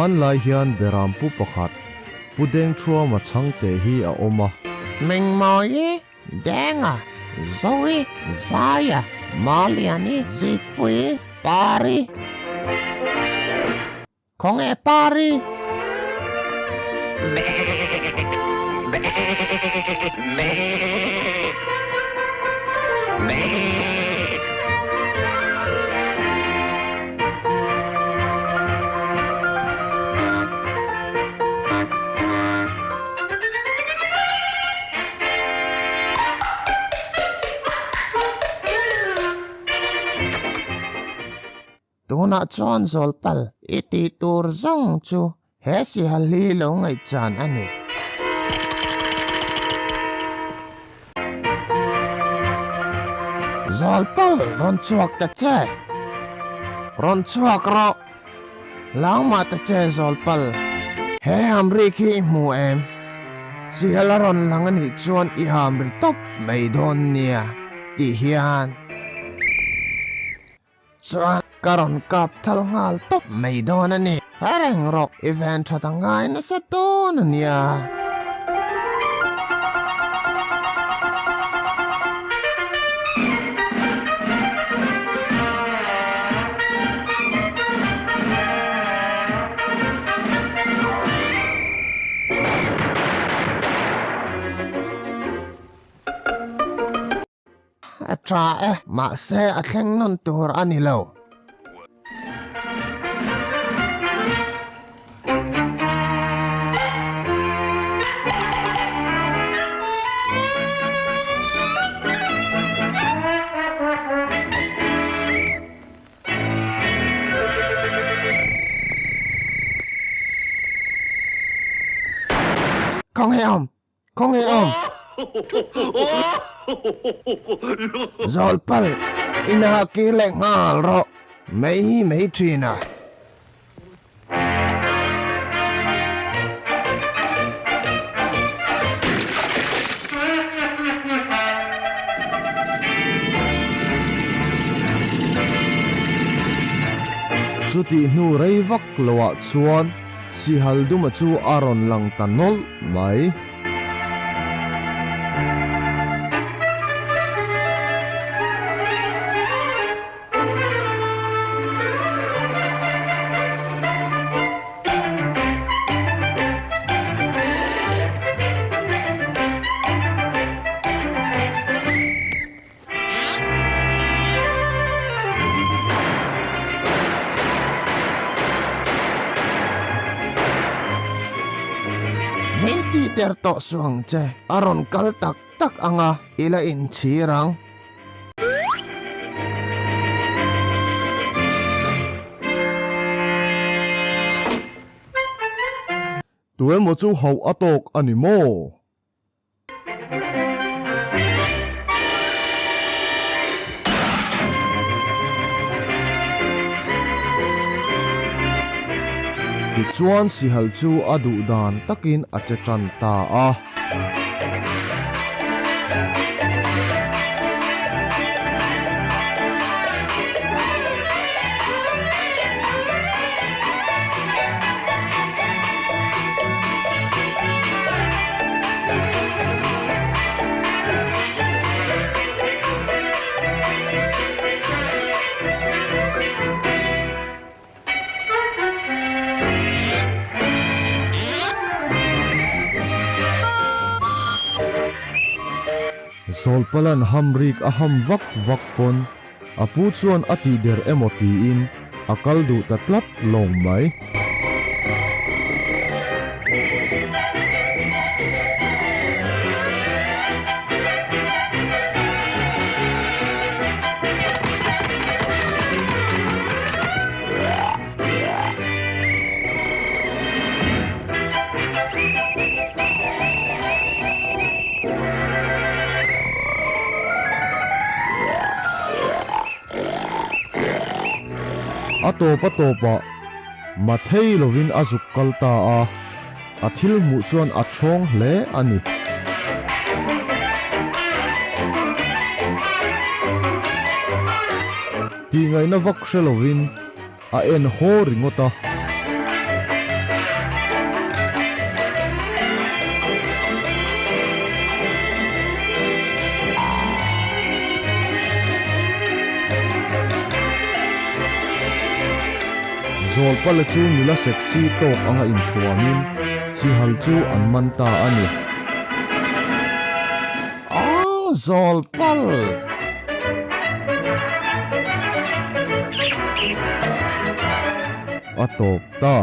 man lai hian berampu pakhat pu Dengthuama Chhangte hi a oma Mình moi denga zoi zaya maliani zikpui pari không e pari tuna chuan zolpal iti tur zong chu he si hali lo ngai chan ani zolpal ron chuak ta che ron chuak ro lang ma ta che zolpal he hamri ki mu em si halaron lang ani chuan I hamri top mai don nia ti hian chuan karon kap thal ngal top mai don ani hareng rok event thatangai na sa ton ania atra ma se atleng non tur ani lo không hề om zolpal ina ki le ngal ro mấy trina chuti nu rei vak lowa chuan si halduma chu aron lang tanol mai Menti terto suang che aron kal tak anga ila in chirang tuwe mo chu hau atok ani mo ti chuan si hal chu adu dan takin a che tran ta a zolpalan hamrik aham vak pon apu chuan ati der emoti in akaldu tatlat long mai topa mathei lovin azuk kalta a athil mu chuan a thong hle ani ti ngai na vak shelovin a en ho ringota zol pala chu nila sexy tok anga in thuamin si hal chu an manta ani zol pal atop ta